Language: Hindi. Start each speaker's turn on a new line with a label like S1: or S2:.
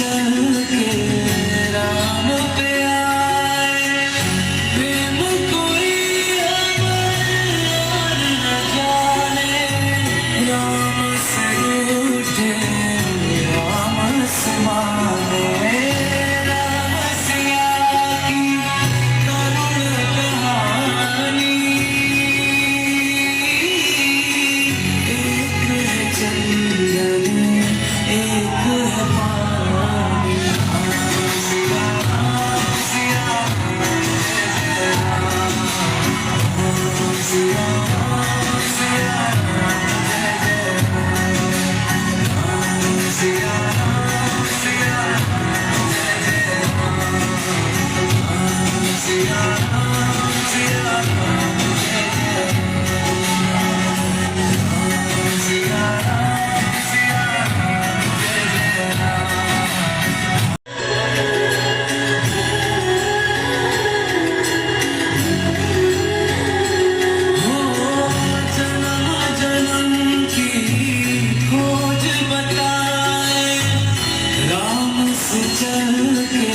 S1: चल के राम पे आए, प्रेम कोई अमर और न जाने, राम से रूठे राम से माने, राम सिया की करुण कहानी, एक है चंदन एक है पानी, सिया सिया सिया सिया जन्म जन्म की खोज बताए, राम से चल के